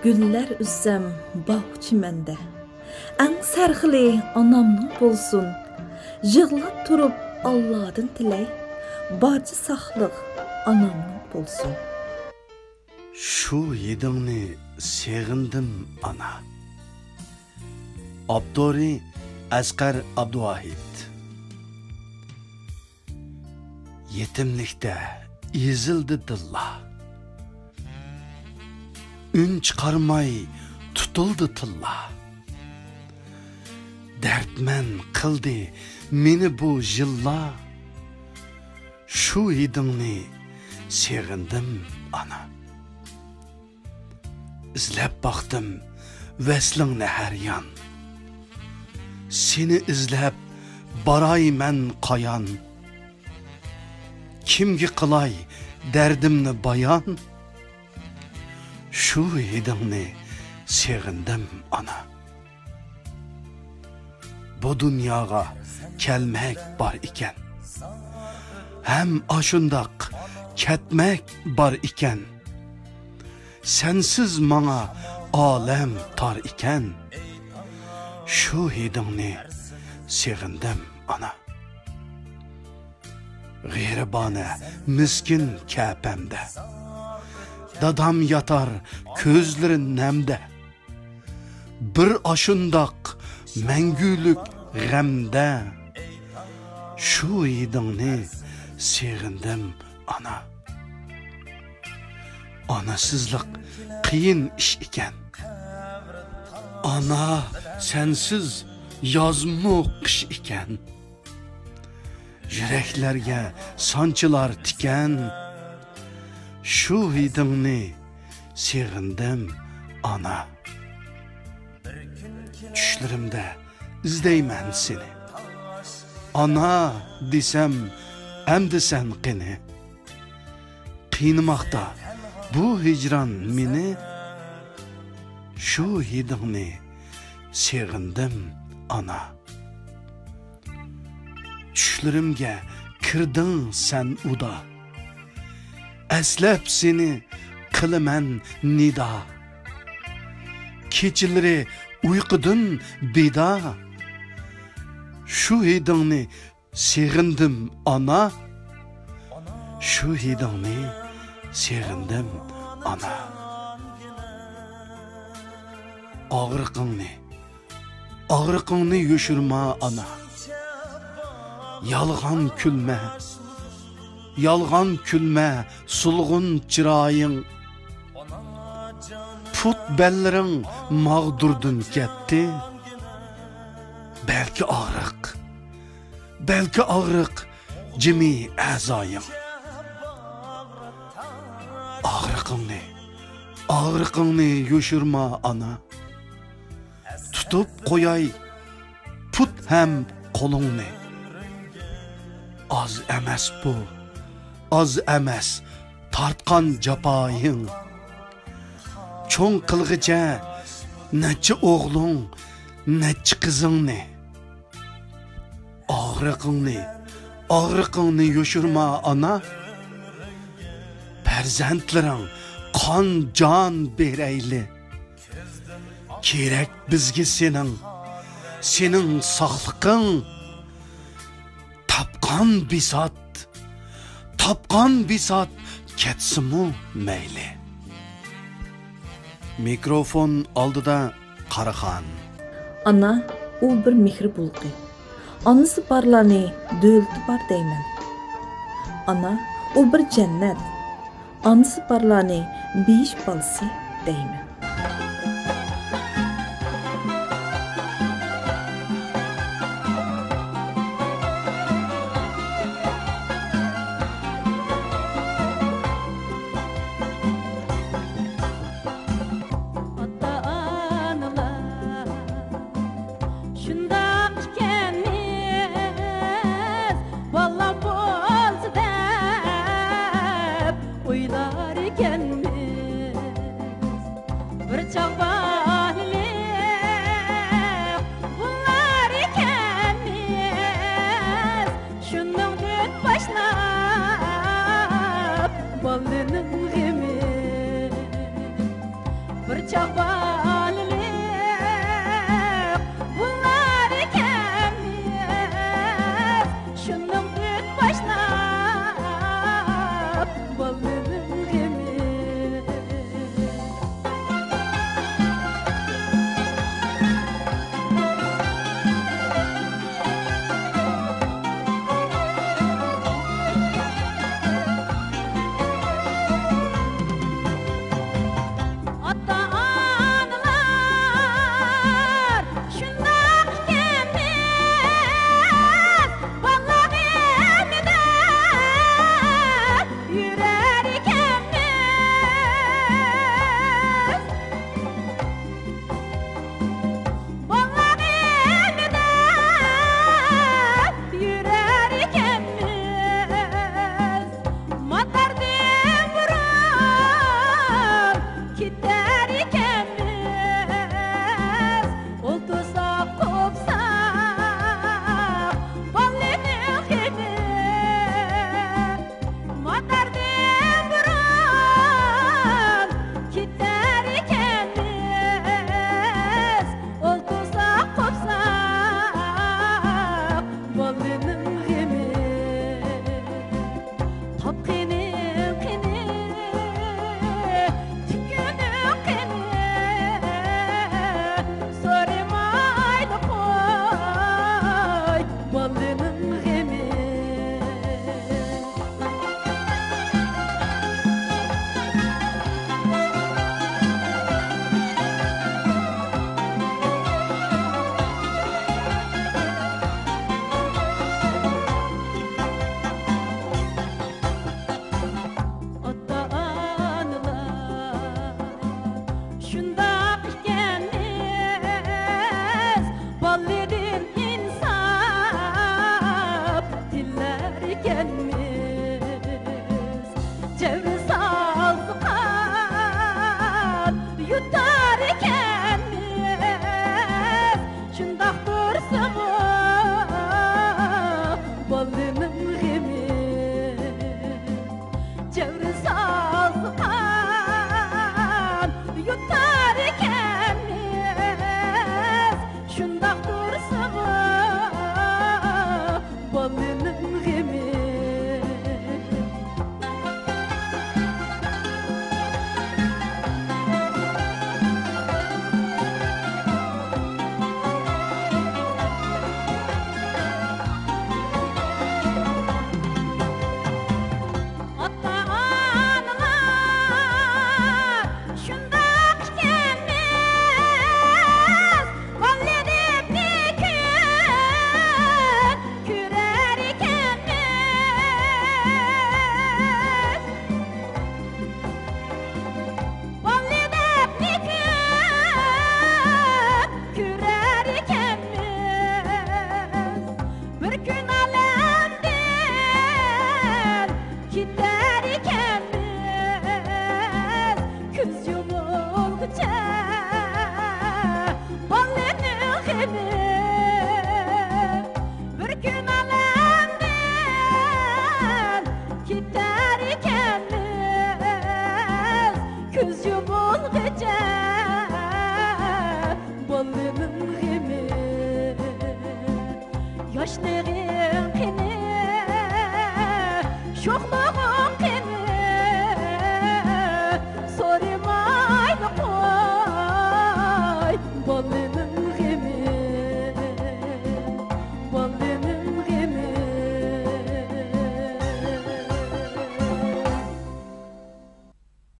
Güller üssem bağ mende. Ang sarxili anamның bolsun. Yığlap turup Allah'dan tiley. Barcı saqlıq anamның bolsun. Şu yedingni segindim ana. Abdori Asqar Abduvahid. Yetimlikte ezildi dilla. Ün çıkarmay tutuldu tilla. Dertmen kıldı meni bu jilla. Şu yedingni segindim ana. İzlep baktım veslingni her yan. Seni izlep baray men qayan. Kimgi qılay derdimni bayan. Şu yedingni segindim ana. Bu dünyaga kelmek bar iken. Hem aşundaq ketmek bar iken. Sensiz mana alem tar iken. Şu yedingni segindim ana. G'iribona miskin kapamda. Dadam yatar ko'zlari namda. Bir ashundaq manguluk g'amda. Shu yedingni segindim ana. Onasizlik qiyin ish ekan. Ana sensiz yozmu qish ekan. Yüreklerge sançılar tiken. Şu yedingni segindim ana. Düşlerimde izleymen seni. Ana desem emdi sen qini. Qiynamakta bu hicran meni. Şu yedingni segindim ana. Düşlerimge kirdin sen uda. Eslep seni kılımen nida. Keçileri uykudun bida. Şu yedingni segindim ana. Şu yedingni segindim ana. Ağrıqыңni yoshirma ana. Yalgan külme, sulğun çırayın. Put bellerin mağdurdun ketdi. Belki ağrık cimi azayın. Ağrıqыңni yoshirma ana. Tutup koyay put hem kolungni. Az emes bu, az emes tartkan capayın. Çoğun kılgıca neçe oğlun, neçe kızınni. Ağrıqыңni yoshirma ana. Perzentlerin kan can bereyli. Kerek bizge senin sağlıkın. Tapkan bisat ketsimu meyli. Mikrofon aldıda Qaraxan. Ana, o bir mehri bulqi. Anısı barlarni dövlti bar deyman. Ana, o bir cennet. Anısı barlarni besh balsi deyman. Çok yutar ekenmiz şundaq dursunmu balının gemi cevri sazıqan yutar ekenmiz şundaq dursunmu balının gemi Küz yumulğuca balının gemi yaşlığın qini şoxluğun qini sorumaylı qoy balının